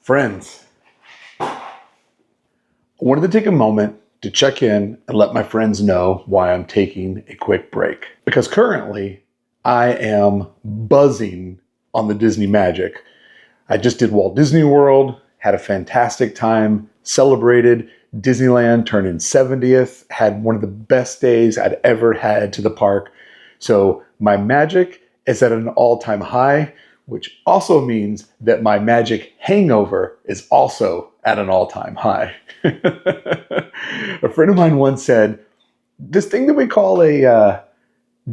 Friends, I wanted to take a moment to check in and let my friends know why I'm taking a quick break. Because currently, I am buzzing on the Disney magic. I just did Walt Disney World, had a fantastic time, celebrated Disneyland turning 70th, had one of the best days I'd ever had to the park. So my magic is at an all-time high, which also means that my magic hangover is also at an all-time high. A friend of mine once said, this thing that we call a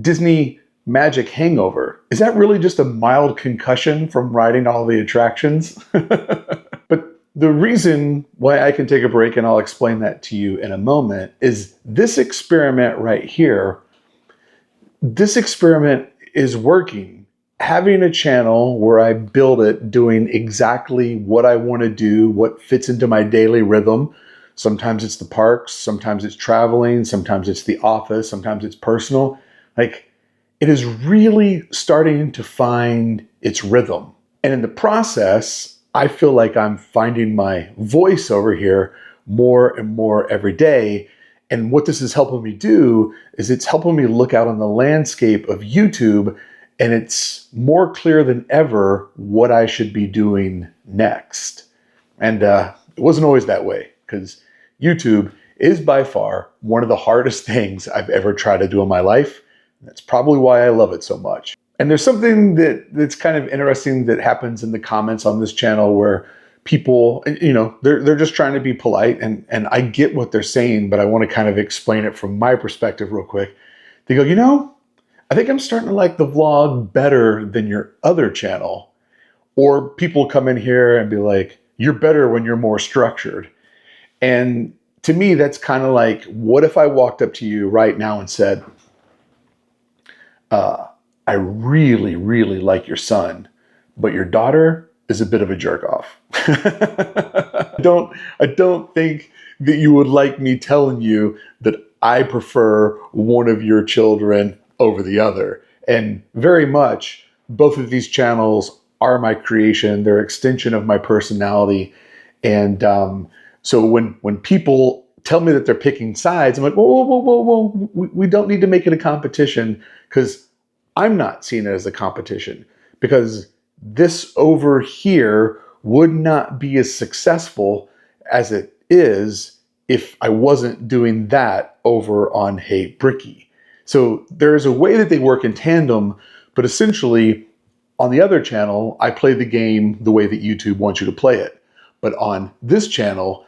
Disney magic hangover, is that really just a mild concussion from riding all the attractions? But the reason why I can take a break, and I'll explain that to you in a moment, is this experiment right here. This experiment is working. Having a channel where I build it doing exactly what I want to do, what fits into my daily rhythm. Sometimes it's the parks, sometimes it's traveling, sometimes it's the office, sometimes it's personal. Like, it is really starting to find its rhythm. And in the process, I feel like I'm finding my voice over here more and more every day. And what this is helping me do is it's helping me look out on the landscape of YouTube, and it's more clear than ever what I should be doing next. And it wasn't always that way, because YouTube is by far one of the hardest things I've ever tried to do in my life. That's probably why I love it so much. And there's something that's kind of interesting that happens in the comments on this channel where people, they're just trying to be polite, and I get what they're saying, but I want to kind of explain it from my perspective real quick. They go, I think I'm starting to like the vlog better than your other channel. Or people come in here and be like, you're better when you're more structured. And to me, that's kind of like, what if I walked up to you right now and said, I really, really like your son, but your daughter is a bit of a jerk off. I don't think that you would like me telling you that I prefer one of your children over the other. And very much, both of these channels are my creation. They're an extension of my personality. And so when people tell me that they're picking sides, I'm like, whoa. We don't need to make it a competition, because I'm not seeing it as a competition, because this over here would not be as successful as it is if I wasn't doing that over on Hey Brickey. So there's a way that they work in tandem, but essentially on the other channel, I play the game the way that YouTube wants you to play it. But on this channel,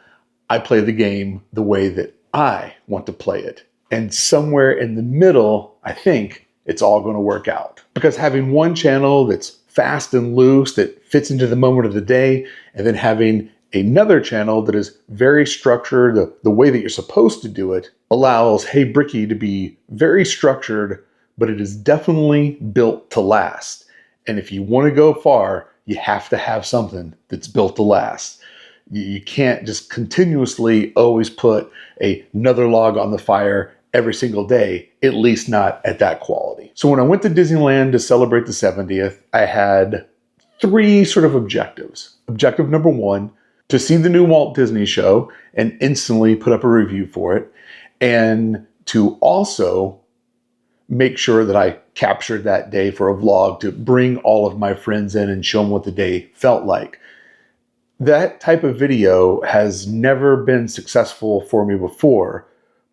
I play the game the way that I want to play it. And somewhere in the middle, I think it's all going to work out. Because having one channel that's fast and loose, that fits into the moment of the day, and then having another channel that is very structured, the way that you're supposed to do it, allows Hey Brickey to be very structured, but it is definitely built to last. And if you want to go far, you have to have something that's built to last. You can't just continuously always put another log on the fire every single day, at least not at that quality. So when I went to Disneyland to celebrate the 70th, I had three sort of objectives. Objective number one, to see the new Walt Disney show and instantly put up a review for it, and to also make sure that I captured that day for a vlog to bring all of my friends in and show them what the day felt like. That type of video has never been successful for me before,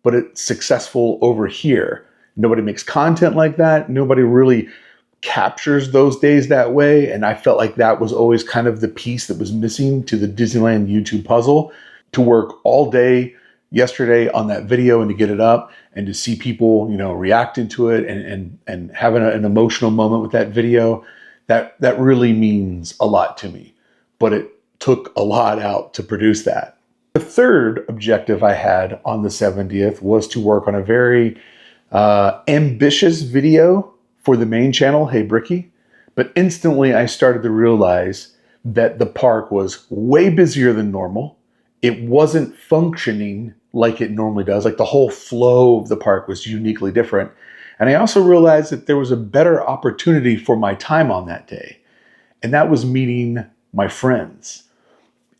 but it's successful over here. Nobody makes content like that. Nobody really captures those days that way. And I felt like that was always kind of the piece that was missing to the Disneyland YouTube puzzle. To work all day yesterday on that video and to get it up and to see people, reacting to it and having an emotional moment with that video, that really means a lot to me. But it took a lot out to produce that. The third objective I had on the 70th was to work on a very ambitious video for the main channel, Hey Brickey. But instantly I started to realize that the park was way busier than normal. It wasn't functioning like it normally does. Like, the whole flow of the park was uniquely different. And I also realized that there was a better opportunity for my time on that day. And that was meeting my friends.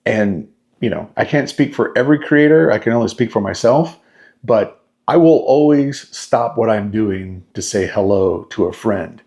And, I can't speak for every creator. I can only speak for myself, but I will always stop what I'm doing to say hello to a friend.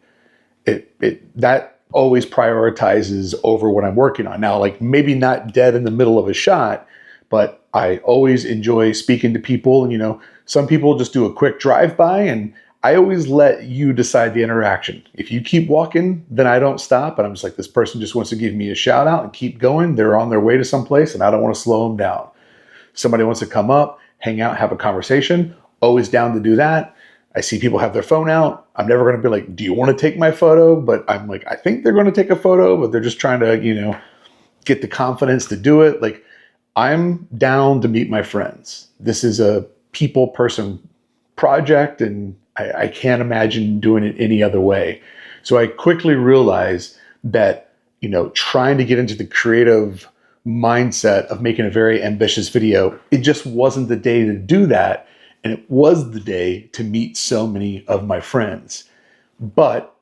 That always prioritizes over what I'm working on. Now, like maybe not dead in the middle of a shot, but I always enjoy speaking to people. And, some people just do a quick drive-by, and I always let you decide the interaction. If you keep walking, then I don't stop. And I'm just like, this person just wants to give me a shout out and keep going. They're on their way to someplace, and I don't want to slow them down. Somebody wants to come up, hang out, have a conversation, always down to do that. I see people have their phone out. I'm never going to be like, do you want to take my photo? But I'm like, I think they're going to take a photo, but they're just trying to, get the confidence to do it. Like, I'm down to meet my friends. This is a people person project, and I can't imagine doing it any other way. So I quickly realized that, trying to get into the creative mindset of making a very ambitious video, it just wasn't the day to do that. And it was the day to meet so many of my friends. But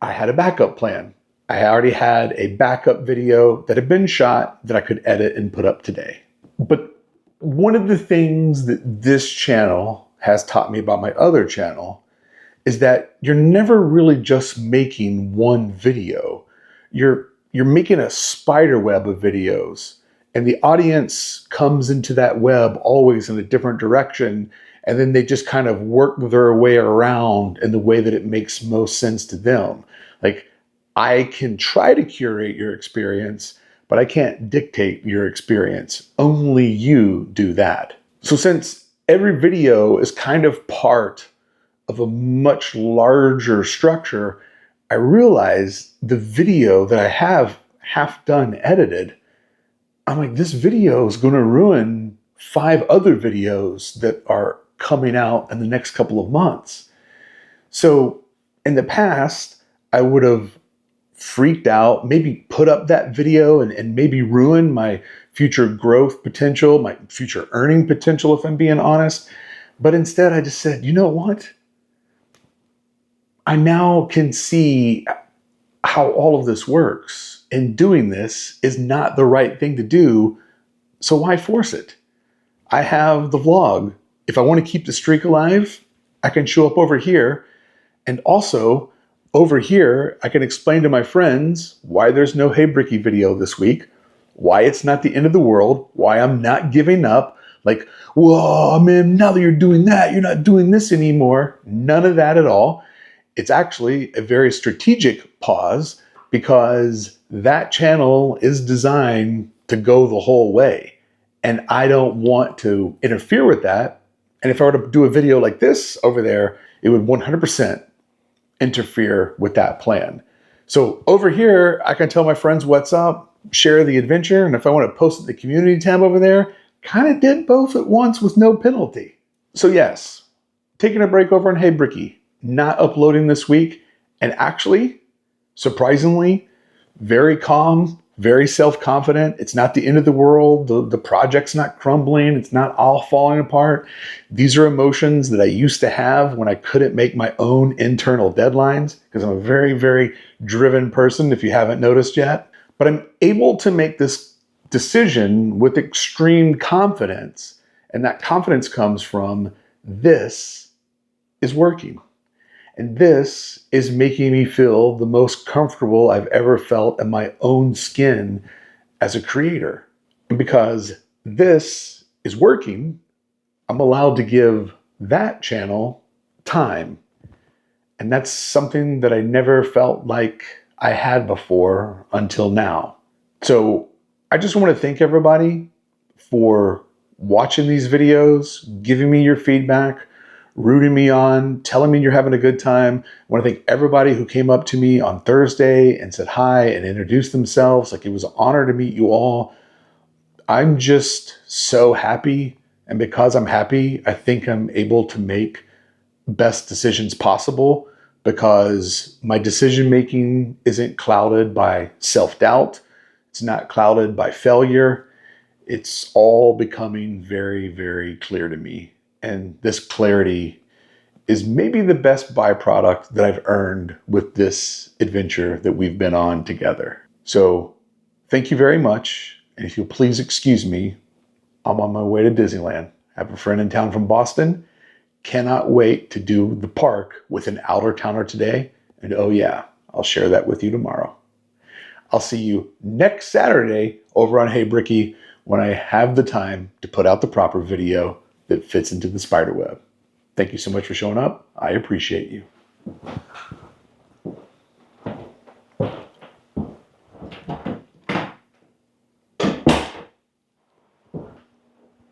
I had a backup plan. I already had a backup video that had been shot that I could edit and put up today. But one of the things that this channel has taught me about my other channel is that you're never really just making one video. You're making a spider web of videos, and the audience comes into that web always in a different direction. And then they just kind of work their way around in the way that it makes most sense to them. Like, I can try to curate your experience, but I can't dictate your experience. Only you do that. So since every video is kind of part of a much larger structure, I realize the video that I have half done edited, I'm like, this video is going to ruin 5 other videos that are coming out in the next couple of months. So in the past, I would have freaked out, maybe put up that video and maybe ruin my future growth potential, my future earning potential, if I'm being honest. But instead, I just said, you know what? I now can see how all of this works. And doing this is not the right thing to do. So why force it? I have the vlog. If I want to keep the streak alive, I can show up over here. And also, over here, I can explain to my friends why there's no Hey Brickey video this week, why it's not the end of the world, why I'm not giving up. Like, whoa, man, now that you're doing that, you're not doing this anymore. None of that at all. It's actually a very strategic pause because that channel is designed to go the whole way. And I don't want to interfere with that. And if I were to do a video like this over there, it would 100% interfere with that plan. So over here, I can tell my friends what's up, share the adventure, and if I want to post it in the community tab over there, kind of did both at once with no penalty. So yes, taking a break over on Hey Brickey, not uploading this week, and actually, surprisingly, very calm, very self-confident. It's not the end of the world. The project's not crumbling. It's not all falling apart. These are emotions that I used to have when I couldn't make my own internal deadlines, because I'm a very, very driven person, if you haven't noticed yet. But I'm able to make this decision with extreme confidence. And that confidence comes from this is working. And this is making me feel the most comfortable I've ever felt in my own skin as a creator. And because this is working, I'm allowed to give that channel time. And that's something that I never felt like I had before until now. So I just want to thank everybody for watching these videos, giving me your feedback, rooting me on, telling me you're having a good time. I want to thank everybody who came up to me on Thursday and said hi and introduced themselves. Like, it was an honor to meet you all. I'm just so happy. And because I'm happy, I think I'm able to make best decisions possible, because my decision-making isn't clouded by self-doubt. It's not clouded by failure. It's all becoming very, very clear to me. And this clarity is maybe the best byproduct that I've earned with this adventure that we've been on together. So thank you very much. And if you'll please excuse me, I'm on my way to Disneyland. I have a friend in town from Boston. Cannot wait to do the park with an out-of-towner today. And oh yeah, I'll share that with you tomorrow. I'll see you next Saturday over on Hey Brickey when I have the time to put out the proper video that fits into the spider web. Thank you so much for showing up. I appreciate you.